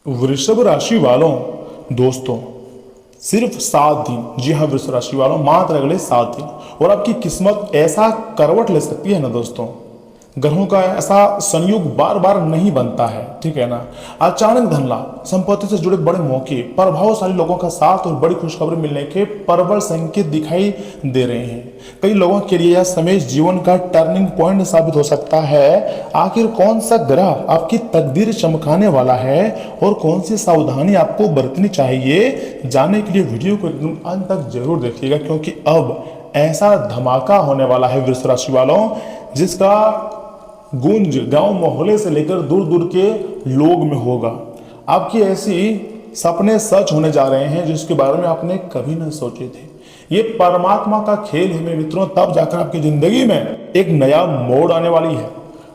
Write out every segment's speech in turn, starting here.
वृषभ राशि वालों, दोस्तों सिर्फ 7 दिन, जी हाँ वृषभ राशि वालों, मात्र अगले 7 दिन और आपकी किस्मत ऐसा करवट ले सकती है ना दोस्तों। ग्रहों का ऐसा संयोग बार बार नहीं बनता है, ठीक है ना। अचानक धन लाभ, संपत्ति से जुड़े बड़े मौके, प्रभावशाली लोगों का साथ और बड़ी खुशखबरी मिलने के प्रबल संकेत दिखाई दे रहे हैं। कई लोगों के लिए यह समय जीवन का टर्निंग पॉइंट साबित हो सकता है। आखिर कौन सा ग्रह आपकी तकदीर चमकाने वाला है और कौन सी सावधानी आपको बरतनी चाहिए, जानने के लिए वीडियो को एकदम अंत तक जरूर देखिएगा, क्योंकि अब ऐसा धमाका होने वाला है वृषभ राशि वालों जिसका गुंज गांव मोहल्ले से लेकर दूर दूर के लोग में होगा। आपकी ऐसी सपने सच होने जा रहे हैं जिसके बारे में आपने कभी न सोचे थे। ये परमात्मा का खेल है मेरे मित्रों, तब जाकर आपकी जिंदगी में एक नया मोड़ आने वाली है।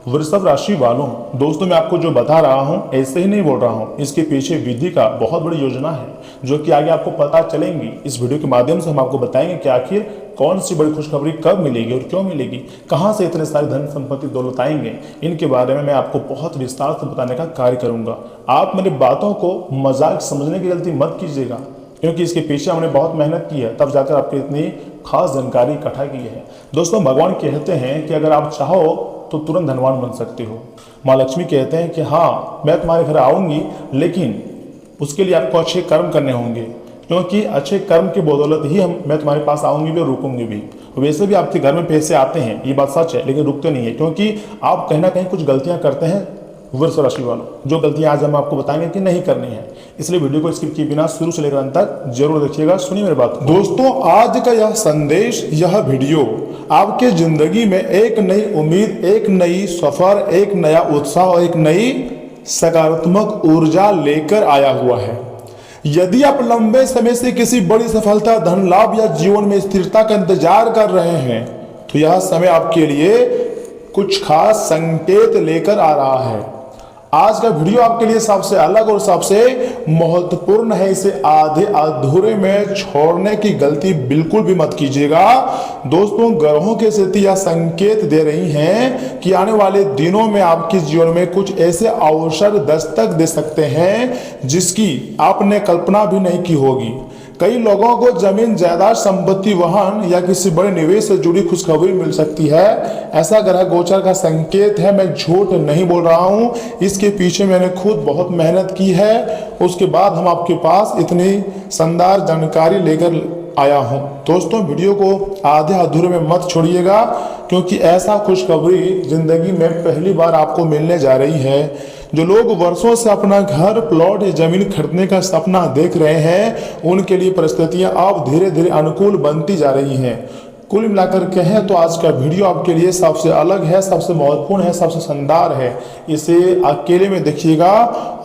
वृषभ राशि वालों, दोस्तों मैं आपको जो बता रहा हूं ऐसे ही नहीं बोल रहा हूं, इसके पीछे विधि का बहुत बड़ी योजना है जो कि आगे आपको पता चलेंगी। इस वीडियो के माध्यम से हम आपको बताएंगे कि आखिर कौन सी बड़ी खुशखबरी कब मिलेगी और क्यों मिलेगी, कहां से इतने सारे धन संपत्ति दौलत आएंगे, इनके बारे में मैं आपको बहुत विस्तार से बताने का कार्य करूंगा। आप मेरी बातों को मजाक समझने की गलती मत कीजिएगा, क्योंकि इसके पीछे हमने बहुत मेहनत की है, तब जाकर आपकी इतनी खास जानकारी इकट्ठा की है। दोस्तों भगवान कहते हैं कि अगर आप चाहो तो तुरंत धनवान बन सकते हो। माँ लक्ष्मी कहते हैं कि हाँ मैं तुम्हारे घर आऊंगी, लेकिन उसके लिए आपको अच्छे कर्म करने होंगे, क्योंकि अच्छे कर्म की बदौलत ही मैं तुम्हारे पास आऊंगी भी और रुकूंगी भी। वैसे भी आपके घर में पैसे आते हैं, ये बात सच है, लेकिन रुकते नहीं है, क्योंकि आप कहीं ना कहीं कुछ गलतियां करते हैं वृषभ राशि वालों, जो गलतियां आज हम आपको बताएंगे कि नहीं करनी है। इसलिए वीडियो को स्किप किए बिना शुरू से लेकर अंत तक जरूर देखिएगा। सुनिए मेरी बात दोस्तों, आज का यह संदेश, यह वीडियो आपके जिंदगी में एक नई उम्मीद, एक नई सफर, एक नया उत्साह और एक नई सकारात्मक ऊर्जा लेकर आया हुआ है। यदि आप लंबे समय से किसी बड़ी सफलता, धन लाभ या जीवन में स्थिरता का इंतजार कर रहे हैं तो यह समय आपके लिए कुछ खास संकेत लेकर आ रहा है। आज का वीडियो आपके लिए सबसे अलग और सबसे महत्वपूर्ण है। इसे आधे अधूरे में छोड़ने की गलती बिल्कुल भी मत कीजिएगा। दोस्तों ग्रहों की स्थिति यह संकेत दे रही हैं कि आने वाले दिनों में आपके जीवन में कुछ ऐसे अवसर दस्तक दे सकते हैं जिसकी आपने कल्पना भी नहीं की होगी। कई लोगों को जमीन, जायदाद, संपत्ति, वाहन या किसी बड़े निवेश से जुड़ी खुशखबरी मिल सकती है। ऐसा ग्रह गोचर का संकेत है, मैं झूठ नहीं बोल रहा हूं। इसके पीछे मैंने खुद बहुत मेहनत की है, उसके बाद हम आपके पास इतनी शानदार जानकारी लेकर आया हूं। दोस्तों वीडियो को आधे अधूरे में मत छोड़िएगा, क्योंकि ऐसा खुशखबरी जिंदगी में पहली बार आपको मिलने जा रही है। जो लोग वर्षों से अपना घर, प्लॉट या जमीन खरीदने का सपना देख रहे हैं, उनके लिए परिस्थितियां अब धीरे धीरे अनुकूल बनती जा रही हैं। कुल मिलाकर कहें तो आज का वीडियो आपके लिए सबसे अलग है, सबसे महत्वपूर्ण है, सबसे शानदार है। इसे अकेले में देखिएगा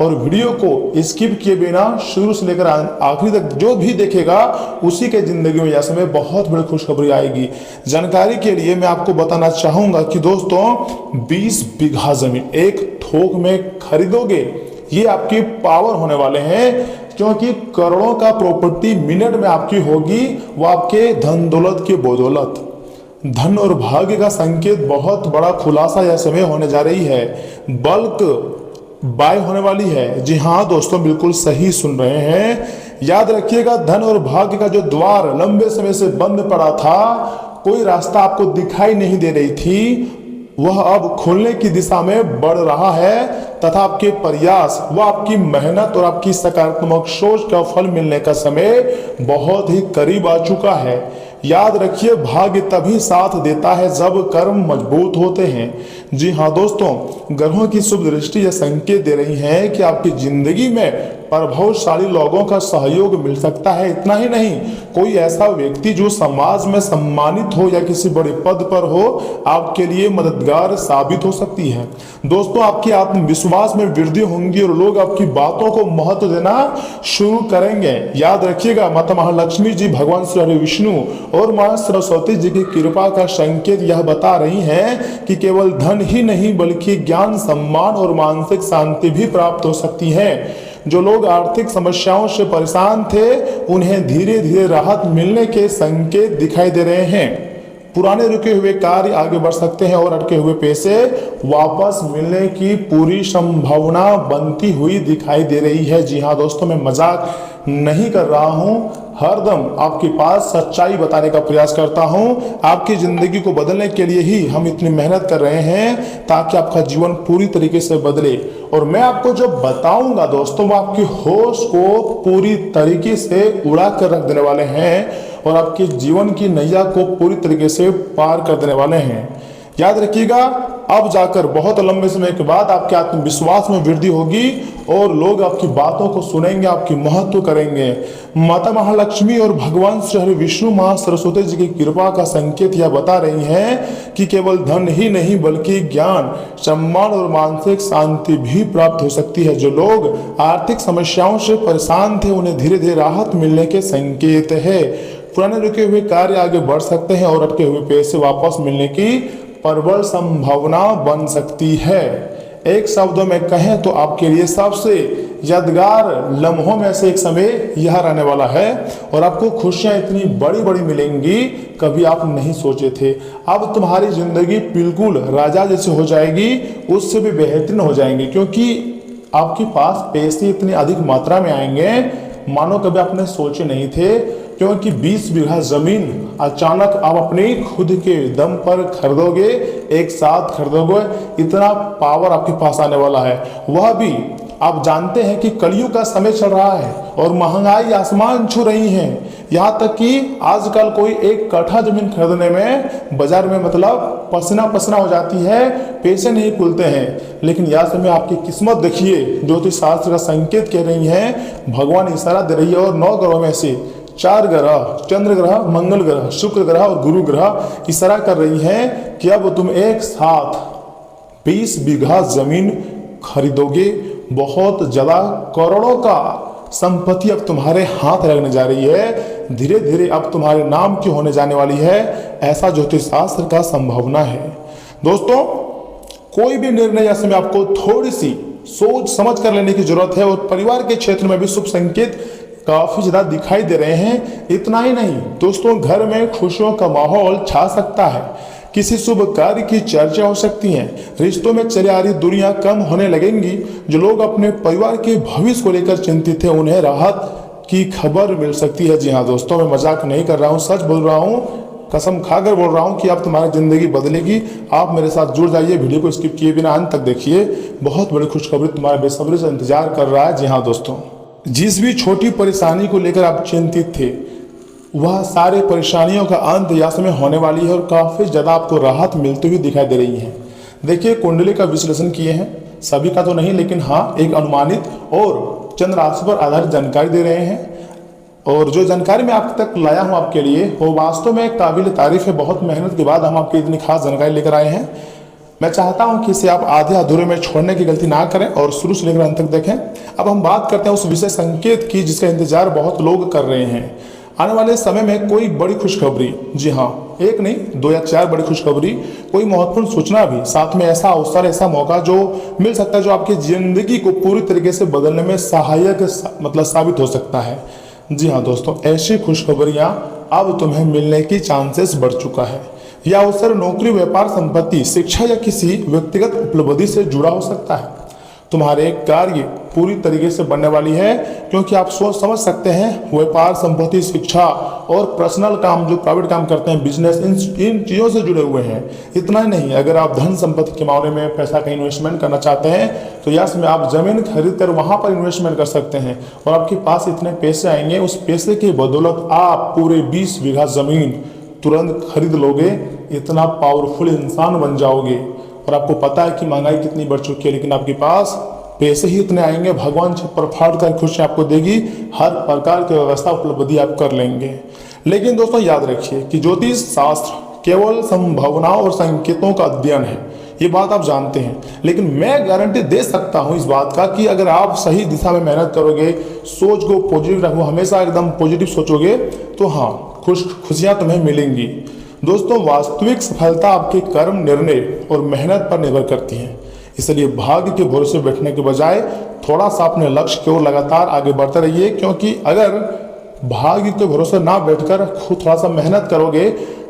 और वीडियो को स्किप किए बिना शुरू से लेकर आखिरी तक जो भी देखेगा उसी के जिंदगी में यह समय बहुत बड़ी खुशखबरी आएगी। जानकारी के लिए मैं आपको बताना चाहूंगा कि दोस्तों 20 बीघा जमीन एक थोक में खरीदोगे, ये आपकी पावर होने वाले हैं, क्योंकि करोड़ों का प्रॉपर्टी मिनट में आपकी होगी, वो आपके धन दौलत की बदौलत। धन और भाग्य का संकेत, बहुत बड़ा खुलासा यह समय होने जा रही है। बल्क बाय होने वाली है। जी हाँ दोस्तों, बिल्कुल सही सुन रहे हैं। याद रखिएगा, धन और भाग्य का जो द्वार लंबे समय से बंद पड़ा था, कोई रास्ता आपको दिखाई नहीं दे रही थी, वह अब खुलने की दिशा में बढ़ रहा है तथा आपके प्रयास, वह आपकी मेहनत और आपकी सकारात्मक सोच का फल मिलने का समय बहुत ही करीब आ चुका है। याद रखिए, भाग्य तभी साथ देता है जब कर्म मजबूत होते हैं। जी हाँ दोस्तों, ग्रहों की शुभ दृष्टि यह संकेत दे रही है कि आपकी जिंदगी में प्रभावशाली लोगों का सहयोग मिल सकता है। इतना ही नहीं, कोई ऐसा व्यक्ति जो समाज में सम्मानित हो या किसी बड़े पद पर हो, आपके लिए मददगार साबित हो सकती है। दोस्तों आपके आत्मविश्वास में वृद्धि होंगी और लोग आपकी बातों को महत्व देना शुरू करेंगे। याद रखिएगा, माता महालक्ष्मी जी, भगवान श्री हरि विष्णु और मां सरस्वती जी की कृपा का संकेत यह बता रही हैं कि केवल धन ही नहीं बल्कि ज्ञान, सम्मान और मानसिक शांति भी प्राप्त हो सकती है। जो लोग आर्थिक समस्याओं से परेशान थे, उन्हें धीरे धीरे राहत मिलने के संकेत दिखाई दे रहे हैं। पुराने रुके हुए कार्य आगे बढ़ सकते हैं और अटके हुए पैसे वापस मिलने की पूरी संभावना बनती हुई दिखाई दे रही है। जी हाँ दोस्तों, मैं मजाक नहीं कर रहा हूं, हरदम आपके पास सच्चाई बताने का प्रयास करता हूं। आपकी जिंदगी को बदलने के लिए ही हम इतनी मेहनत कर रहे हैं ताकि आपका जीवन पूरी तरीके से बदले। और मैं आपको जो बताऊंगा दोस्तों, वो आपकी होश को पूरी तरीके से उड़ा कर रख देने वाले हैं और आपके जीवन की नैया को पूरी तरीके से पार कर देने वाले हैं। याद रखिएगा, अब जाकर बहुत लंबे समय के बाद आपके आत्मविश्वास में वृद्धि होगी और लोग आपकी बातों को सुनेंगे, आपकी महत्व करेंगे। माता महालक्ष्मी और भगवान श्री हरि विष्णु मां सरस्वती जी की कृपा का संकेत यह बता रही हैं कि केवल धन ही नहीं बल्कि ज्ञान, सम्मान और मानसिक शांति भी प्राप्त हो सकती है। जो लोग आर्थिक समस्याओं से परेशान थे उन्हें धीरे धीरे राहत मिलने के संकेत है। पुराने रुके हुए कार्य आगे बढ़ सकते हैं और अटके हुए पैसे वापस मिलने की प्रबल संभावना बन सकती है। एक शब्दों में कहें तो आपके लिए सबसे यादगार लम्हों में से एक समय यह रहने वाला है और आपको खुशियां इतनी बड़ी बड़ी मिलेंगी कभी आप नहीं सोचे थे। अब तुम्हारी जिंदगी बिल्कुल राजा जैसे हो जाएगी, उससे भी बेहतरीन हो जाएंगी, क्योंकि आपके पास पैसे इतनी अधिक मात्रा में आएंगे मानो कभी आपने सोचे नहीं थे। क्योंकि 20 बीघा जमीन अचानक आप अपने खुद के दम पर खरीदोगे, एक साथ खरीदोगे, इतना पावर आपके पास आने वाला है। वह भी आप जानते हैं कि कलयुग का समय चल रहा है और महंगाई आसमान छू रही है। यहाँ तक कि आजकल कोई एक कट्ठा जमीन खरीदने में बाजार में मतलब पसीना पसीना हो जाती है, पैसे नहीं खुलते हैं। लेकिन यह समय आपकी किस्मत देखिए, ज्योतिष शास्त्र का संकेत कह रही है, भगवान इशारा दे रही है और 9 ग्रहों में से 4 ग्रह, चंद्र ग्रह, मंगल ग्रह, शुक्र ग्रह और गुरु ग्रह इशारा कर रही हैं कि अब तुम एक साथ 20 बीघा जमीन खरीदोगे। बहुत ज्यादा करोड़ों का संपत्ति अब तुम्हारे हाथ लगने जा रही है, धीरे धीरे अब तुम्हारे नाम की होने जाने वाली है, ऐसा ज्योतिष शास्त्र का संभावना है। दोस्तों, कोई भी निर्णय ऐसे में आपको थोड़ी सी सोच समझ कर लेने की जरूरत है और परिवार के क्षेत्र में भी शुभ संकेत काफी ज्यादा दिखाई दे रहे हैं। इतना ही नहीं दोस्तों, घर में खुशियों का माहौल छा सकता है, किसी शुभ कार्य की चर्चा हो सकती है, रिश्तों में चली आ रही दूरियां कम होने लगेंगी। जो लोग अपने परिवार के भविष्य को लेकर चिंतित थे उन्हें राहत की खबर मिल सकती है। जी हाँ दोस्तों, मैं मजाक नहीं कर रहा हूँ, सच बोल रहा हूँ, कसम खाकर बोल रहा हूँ कि अब तुम्हारी जिंदगी बदलेगी। आप मेरे साथ जुड़ जाइए, वीडियो को स्किप किए बिना अंत तक देखिए, बहुत बड़ी खुशखबरी तुम्हारे बेसब्री से इंतजार कर रहा है। जी हाँ दोस्तों, जिस भी छोटी परेशानी को लेकर आप चिंतित थे वह सारे परेशानियों का अंत या समय होने वाली है और काफी ज्यादा आपको राहत मिलती हुई दिखाई दे रही है। देखिए, कुंडली का विश्लेषण किए हैं, सभी का तो नहीं लेकिन हाँ एक अनुमानित और चंद्र राशि पर आधारित जानकारी दे रहे हैं। और जो जानकारी मैं आप तक लाया हूँ आपके लिए वो वास्तव में काबिल तारीफ है। बहुत मेहनत के बाद हम आपकी इतनी खास जानकारी लेकर आए हैं। मैं चाहता हूं कि इसे आप आधे अधूरे में छोड़ने की गलती ना करें और शुरू से लेकर अंत तक देखें। अब हम बात करते हैं उस विशेष संकेत की जिसका इंतजार बहुत लोग कर रहे हैं। आने वाले समय में कोई बड़ी खुशखबरी, जी हाँ, एक नहीं 2 या 4 बड़ी खुशखबरी, कोई महत्वपूर्ण सूचना भी, साथ में ऐसा अवसर, ऐसा मौका जो मिल सकता है जो आपकी जिंदगी को पूरी तरीके से बदलने में सहायक साबित हो सकता है। जी हाँ दोस्तों, ऐसी खुशखबरियां अब तुम्हें मिलने की चांसेस बढ़ चुका है। यह अवसर नौकरी, व्यापार, संपत्ति, शिक्षा या किसी व्यक्तिगत उपलब्धि से जुड़ा हो सकता है। तुम्हारे कार्य पूरी तरीके से बनने वाली है, क्योंकि आप सोच समझ सकते हैं व्यापार, संपत्ति, शिक्षा और पर्सनल काम, जो प्राइवेट काम करते हैं, बिजनेस, इन चीज़ों से जुड़े हुए हैं। इतना ही नहीं, अगर आप धन संपत्ति के मामले में पैसा का इन्वेस्टमेंट करना चाहते हैं तो यस में आप जमीन खरीद कर वहां पर इन्वेस्टमेंट कर सकते हैं और आपके पास इतने पैसे आएंगे, उस पैसे की बदौलत आप पूरे 20 बीघा जमीन तुरंत खरीद लोगे। इतना पावरफुल इंसान बन जाओगे। और आपको पता है कि महंगाई कितनी बढ़ चुकी है, लेकिन आपके पास पैसे ही इतने आएंगे, भगवान छत पर फाड़ कर खुशी आपको देगी, हर प्रकार की व्यवस्था उपलब्धि आप कर लेंगे। लेकिन दोस्तों याद रखिए कि ज्योतिष शास्त्र केवल संभावनाओं और संकेतों का अध्ययन है, ये बात आप जानते हैं। लेकिन मैं गारंटी दे सकता हूं इस बात का कि अगर आप सही दिशा में मेहनत करोगे, सोच को पॉजिटिव रखो, हमेशा एकदम पॉजिटिव सोचोगे, तो हाँ खुशियां तुम्हें मिलेंगी। दोस्तों, वास्तविक सफलता आपके कर्म, निर्णय और मेहनत पर निर्भर करती है। इसलिए भाग्य के भरोसे बैठने के बजाय थोड़ा सा अपने लक्ष्य की ओर लगातार आगे बढ़ते रहिए, क्योंकि अगर भाग्य के भरोसे ना बैठकर खुद थोड़ा सा मेहनत करोगे,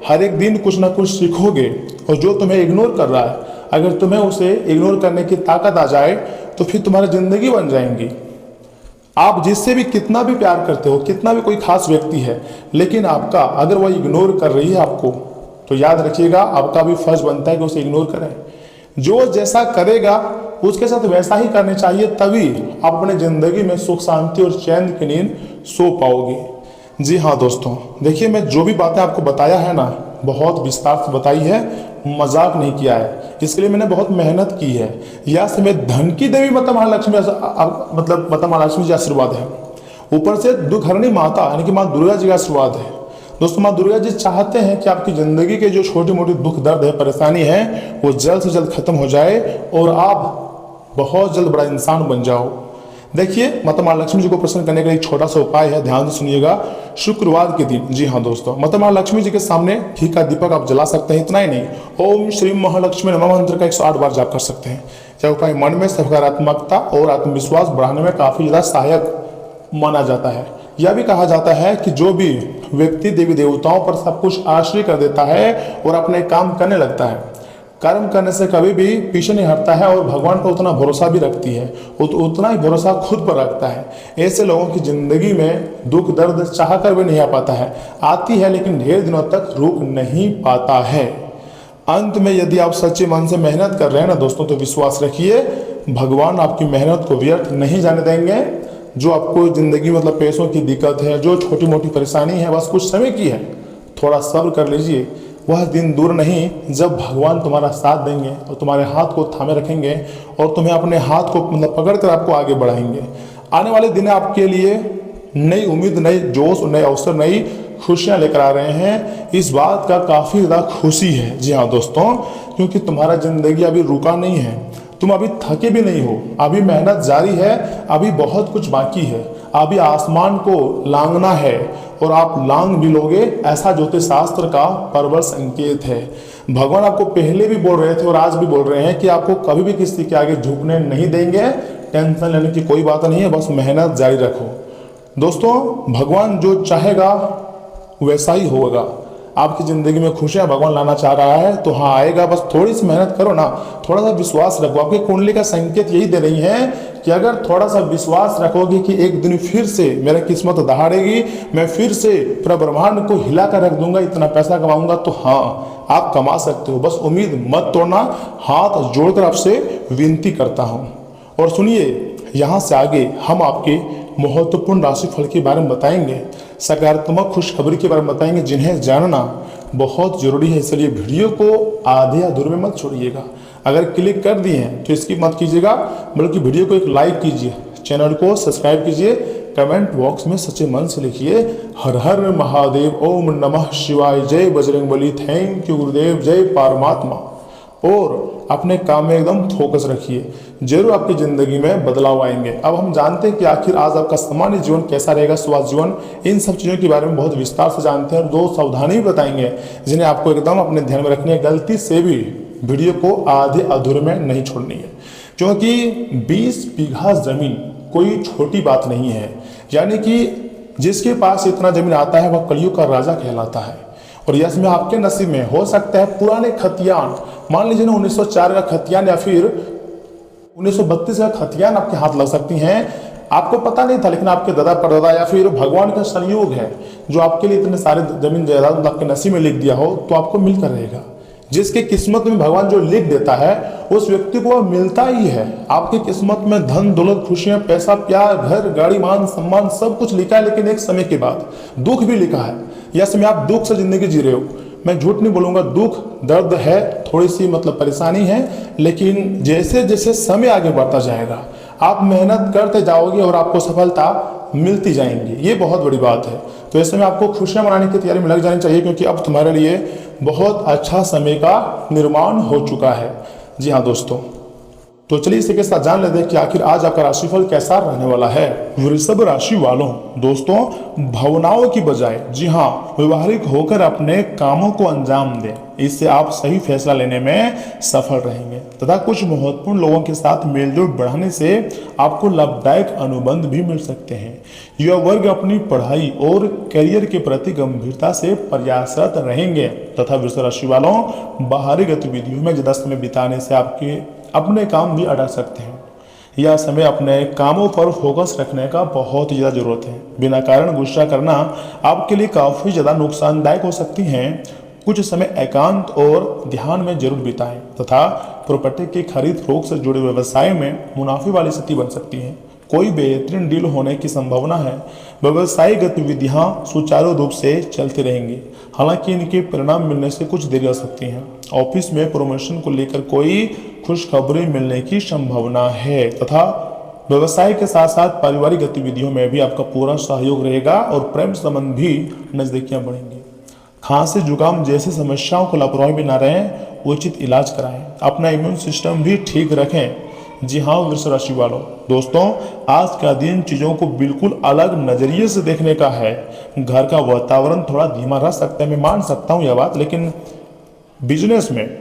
हर एक दिन कुछ ना कुछ सीखोगे, और जो तुम्हें इग्नोर कर रहा है अगर तुम्हें उसे इग्नोर करने की ताकत आ जाए तो फिर तुम्हारी जिंदगी बन जाएंगी। आप जिससे भी कितना भी प्यार करते हो, कितना भी कोई खास व्यक्ति है, लेकिन आपका अगर वह इग्नोर कर रही है आपको, तो याद रखिएगा आपका भी फर्ज बनता है कि उसे इग्नोर करें। जो जैसा करेगा उसके साथ वैसा ही करना चाहिए, तभी आप अपने जिंदगी में सुख शांति और चैन की नींद सो पाओगे। जी हाँ दोस्तों, देखिए मैं जो भी बातें आपको बताया है ना, बहुत विस्तार से बताई है, मजाक नहीं किया है। इसके लिए मैंने बहुत मेहनत की है। यह समय धन की देवी माता महालक्ष्मी मतलब माता महालक्ष्मी जी आशीर्वाद है, ऊपर से दुखहरणी माता यानी कि माँ दुर्गा जी का आशीर्वाद है। दोस्तों माँ दुर्गा जी चाहते हैं कि आपकी जिंदगी के जो छोटी मोटी दुख दर्द है, परेशानी है, वो जल्द से जल्द खत्म हो जाए और आप बहुत जल्द बड़ा इंसान बन जाओ। देखिए माता महालक्ष्मी जी को प्रसन्न करने का एक छोटा सा उपाय है, ध्यान से सुनिएगा। शुक्रवार के दिन, जी हाँ दोस्तों, माता महालक्ष्मी जी के सामने घी का दीपक आप जला सकते हैं। इतना ही नहीं, ओम श्री महालक्ष्मी नमः मंत्र का 108 बार जाप कर सकते हैं। यह उपाय मन में सकारात्मकता और आत्मविश्वास बढ़ाने में काफी ज्यादा सहायक माना जाता है। यह भी कहा जाता है कि जो भी व्यक्ति देवी देवताओं पर सब कुछ आश्रय कर देता है और अपने काम करने लगता है, कर्म करने से कभी भी पीछे नहीं हटता है और भगवान पर उतना भरोसा भी रखती है, उतना ही भरोसा खुद पर रखता है, ऐसे लोगों की जिंदगी में दुख दर्द चाह कर भी नहीं आ पाता है, आती है लेकिन ढेर दिनों तक रुक नहीं पाता है। अंत में यदि आप सच्चे मन से मेहनत कर रहे हैं ना दोस्तों, तो विश्वास रखिए भगवान आपकी मेहनत को व्यर्थ नहीं जाने देंगे। जो आपको जिंदगी मतलब पैसों की दिक्कत है, जो छोटी मोटी परेशानी है, बस कुछ समय की है, थोड़ा सब्र कर लीजिए। वह दिन दूर नहीं जब भगवान तुम्हारा साथ देंगे और तुम्हारे हाथ को थामे रखेंगे और तुम्हें अपने हाथ को मतलब पकड़ कर आपको आगे बढ़ाएंगे। आने वाले दिन आपके लिए नई उम्मीद, नई जोश, नए अवसर, नई खुशियां लेकर आ रहे हैं। इस बात का काफ़ी ज़्यादा खुशी है। जी हाँ दोस्तों, क्योंकि तुम्हारा जिंदगी अभी रुका नहीं है, तुम अभी थके भी नहीं हो, अभी मेहनत जारी है, अभी बहुत कुछ बाकी है, अभी आसमान को लांघना है और आप लांग भी लोगे, ऐसा ज्योतिष शास्त्र का प्रबल संकेत है। भगवान आपको पहले भी बोल रहे थे और आज भी बोल रहे हैं कि आपको कभी भी किसी के आगे झुकने नहीं देंगे। टेंशन लेने की कोई बात नहीं है, बस मेहनत जारी रखो। दोस्तों भगवान जो चाहेगा वैसा ही होगा। आपकी जिंदगी में खुशियां भगवान लाना चाह रहा है तो हाँ आएगा, बस थोड़ी सी मेहनत करो ना, थोड़ा सा विश्वास रखो। आपकी कुंडली का संकेत यही दे रही है कि अगर थोड़ा सा विश्वास रखोगे कि एक दिन फिर से मेरी किस्मत दहाड़ेगी, मैं फिर से पूरा ब्रह्मांड को हिला कर रख दूंगा, इतना पैसा कमाऊंगा, तो हाँ आप कमा सकते हो। बस उम्मीद मत तोड़ना, हाथ जोड़कर आपसे विनती करता हूँ। और सुनिए, यहाँ से आगे हम आपके महत्वपूर्ण राशिफल के बारे में बताएंगे, सकारात्मक खुशखबरी के बारे में बताएंगे, जिन्हें जानना बहुत जरूरी है। इसलिए वीडियो को आधे अधूरे में मत छोड़िएगा। अगर क्लिक कर दिए हैं तो इसकी मत कीजिएगा, बल्कि वीडियो को एक लाइक कीजिए, चैनल को सब्सक्राइब कीजिए, कमेंट बॉक्स में सच्चे मन से लिखिए हर हर महादेव, ओम नमः शिवाय, जय बजरंगबली, थैंक यू गुरुदेव, जय परमात्मा। और अपने काम में एकदम फोकस रखिए, जरूर आपकी जिंदगी में बदलाव आएंगे। अब हम जानते हैं कि आखिर आज आपका सामान्य जीवन कैसा रहेगा, स्वास्थ्य जीवन, इन सब चीज़ों के बारे में बहुत विस्तार से जानते हैं और 2 सावधानी भी बताएंगे जिन्हें आपको एकदम अपने ध्यान में रखनी है। गलती से भी वीडियो को आधे अधूरे में नहीं छोड़नी है, क्योंकि 20 बीघा जमीन कोई छोटी बात नहीं है। यानी कि जिसके पास इतना जमीन आता है वह कलयुग का राजा कहलाता है। और यह में आपके नसीब में हो सकता है पुराने खतियान, मान लीजिए ना 1904 का खतियान या फिर 1932 का खतियान आपके हाथ लग सकती हैं। आपको पता नहीं था, लेकिन आपके दादा परदादा या फिर भगवान का संयोग है जो आपके लिए इतने सारे जमीन जायदाद आपके नसीब में लिख दिया हो, तो आपको मिलकर रहेगा। जिसके किस्मत में भगवान जो लिख देता है उस व्यक्ति को वह मिलता ही है। आपकी किस्मत में धन दौलत, खुशियां, पैसा, प्यार, घर, गाड़ी, मान सम्मान सब कुछ लिखा है, लेकिन एक समय के बाद दुख भी लिखा है। यह समय आप दुख से जिंदगी जी रहे हो, मैं झूठ नहीं बोलूंगा, दुख दर्द है, थोड़ी सी मतलब परेशानी है, लेकिन जैसे जैसे समय आगे बढ़ता जाएगा आप मेहनत करते जाओगे और आपको सफलता मिलती जाएंगी। ये बहुत बड़ी बात है। तो ऐसे में आपको खुशियां मनाने की तैयारी में लग जानी चाहिए, क्योंकि अब तुम्हारे लिए बहुत अच्छा समय का निर्माण हो चुका है। जी हाँ दोस्तों, तो चलिए इसी के साथ जान लेते हैं कि आखिर आज आपका राशिफल कैसा रहने वाला है। वृषभ राशि वालों, दोस्तों भावनाओं की बजाय जी हाँ व्यवहारिक होकर अपने कामों को अंजाम दें, इससे आप सही फैसला लेने में सफल रहेंगे तथा कुछ महत्वपूर्ण लोगों के साथ मेलजोल बढ़ाने से आपको लाभदायक अनुबंध भी मिल सकते हैं। युवा वर्ग अपनी पढ़ाई और करियर के प्रति गंभीरता से प्रयासरत रहेंगे तथा वृषभ राशि वालों बाहरी गतिविधियों में ज्यादा समय बिताने से आपके अपने काम भी अटक सकते हैं। यह समय अपने कामों पर फोकस रखने का बहुत ज़्यादा जरूरत है। बिना कारण गुस्सा करना आपके लिए काफ़ी ज़्यादा नुकसानदायक हो सकती हैं। कुछ समय एकांत और ध्यान में जरूर बिताएं तथा प्रॉपर्टी की खरीद फरोख्त से जुड़े व्यवसाय में मुनाफे वाली स्थिति बन सकती है। कोई बेहतरीन डील होने की संभावना है। व्यवसायिक गतिविधियां सुचारू रूप से चलती रहेंगी, हालांकि इनके परिणाम मिलने से कुछ देरी हो सकती है। ऑफिस में प्रमोशन को लेकर कोई खुशखबरी मिलने की संभावना है तथा व्यवसाय के साथ साथ पारिवारिक गतिविधियों में भी आपका पूरा सहयोग रहेगा और प्रेम संबंध भी नजदीकियां बढ़ेंगी। खांसी जुकाम जैसी समस्याओं को लापरवाही भी ना रहें, उचित इलाज कराएं, अपना इम्यून सिस्टम भी ठीक रखें। जी हाँ वृषभ राशि वालों, दोस्तों आज का दिन चीज़ों को बिल्कुल अलग नज़रिए से देखने का है। घर का वातावरण थोड़ा धीमा रह सकता है, मैं मान सकता हूँ यह बात, लेकिन बिजनेस में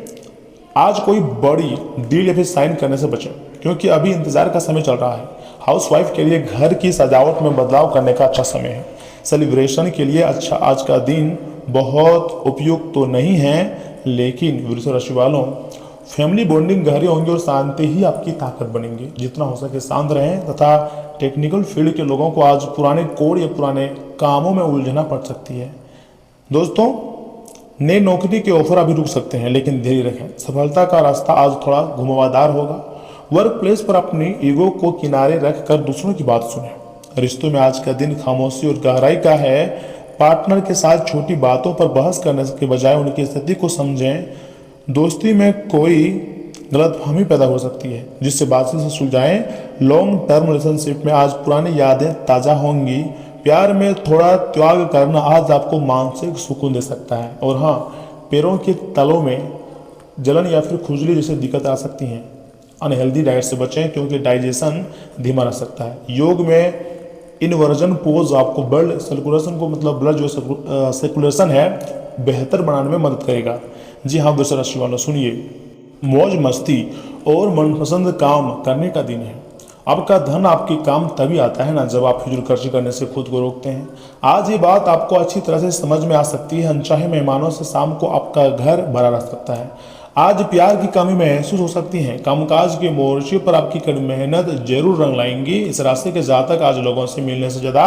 आज कोई बड़ी डील या फिर साइन करने से बचें क्योंकि अभी इंतजार का समय चल रहा है। हाउसवाइफ के लिए घर की सजावट में बदलाव करने का अच्छा समय है। सेलिब्रेशन के लिए अच्छा आज का दिन बहुत उपयुक्त तो नहीं है, लेकिन वृषभ राशि वालों फैमिली बॉन्डिंग गहरी होंगी और शांति ही आपकी ताकत बनेंगी। जितना हो सके शांत रहें तथा टेक्निकल फील्ड के लोगों को आज पुराने कोड या पुराने कामों में उलझना पड़ सकती है। दोस्तों नई नौकरी के ऑफर अभी रुक सकते हैं, लेकिन धैर्य रखें, सफलता का रास्ता आज थोड़ा घुमावदार होगा। वर्क प्लेस पर अपनी ईगो को किनारे रखकर दूसरों की बात सुनें। रिश्तों में आज का दिन खामोशी और गहराई का है। पार्टनर के साथ छोटी बातों पर बहस करने के बजाय उनकी स्थिति को समझें। दोस्ती में कोई गलतफहमी पैदा हो सकती है जिससे बातचीत से सुलझाएं। लॉन्ग टर्म रिलेशनशिप में आज पुरानी यादें ताज़ा होंगी। प्यार में थोड़ा त्याग करना आज आपको मानसिक सुकून दे सकता है। और हाँ, पैरों के तलों में जलन या फिर खुजली जैसी दिक्कत आ सकती हैं। अनहेल्दी डाइट से बचें क्योंकि डाइजेशन धीमा रह सकता है। योग में इनवर्जन पोज आपको ब्लड सर्कुलेशन को ब्लड जो सर्कुलेशन है बेहतर बनाने में मदद करेगा। जी हाँ वृषभ राशि वालों सुनिए, मौज मस्ती और मनपसंद काम करने का दिन है। आपका धन आपके काम तभी आता है ना जब आप फिजूल खर्ची करने से खुद को रोकते हैं। आज ये बात आपको अच्छी तरह से समझ में आ सकती है। अनचाहे मेहमानों से शाम को आपका घर भरा रह सकता है। आज प्यार की कमी महसूस हो सकती है। कामकाज के मोर्चे पर आपकी कड़ी मेहनत जरूर रंग लाएंगी। इस राशि के जातक आज लोगों से मिलने से ज़्यादा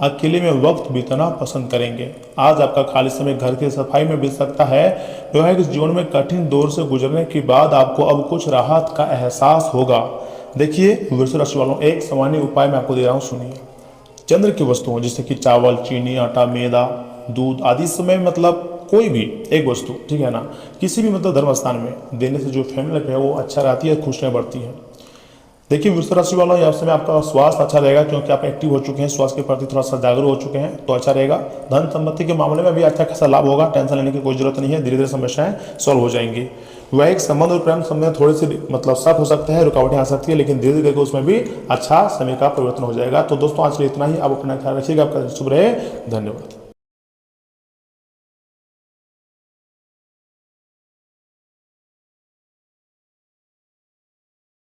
अकेले में वक्त बिताना पसंद करेंगे। आज आपका खाली समय घर की सफाई में बीत सकता है। वैवाहिक जीवन में कठिन दौर से गुजरने के बाद आपको अब कुछ राहत का एहसास होगा। देखिए वृषभ राशि वालों, एक सामान्य उपाय मैं आपको दे रहा हूँ, सुनिए। चंद्र की वस्तुओं जैसे कि चावल, चीनी, आटा, मैदा, दूध आदि समय कोई भी एक वस्तु, ठीक है ना, किसी भी धर्म स्थान में देने से जो फैमिली लाइफ है वो अच्छा रहती है, खुशियाँ बढ़ती हैं। देखिए वृषभ राशि वालों, यह समय आपका स्वास्थ्य अच्छा रहेगा क्योंकि आप एक्टिव हो चुके हैं, स्वास्थ्य के प्रति थोड़ा सा जागरूक हो चुके हैं, तो अच्छा रहेगा। धन संपत्ति के मामले में भी अच्छा खासा लाभ होगा, टेंशन लेने की कोई जरूरत नहीं है, धीरे धीरे समस्याएं सॉल्व हो जाएंगी। वैवाहिक संबंध और प्रेम संबंध थोड़े से सख्त हो सकते हैं, रुकावटें आ सकती है, लेकिन धीरे धीरे करके उसमें भी अच्छा समय का परिवर्तन हो जाएगा। तो दोस्तों आज के लिए इतना ही। आप अपना ख्याल रखिएगा, आपका शुभ रहे। धन्यवाद।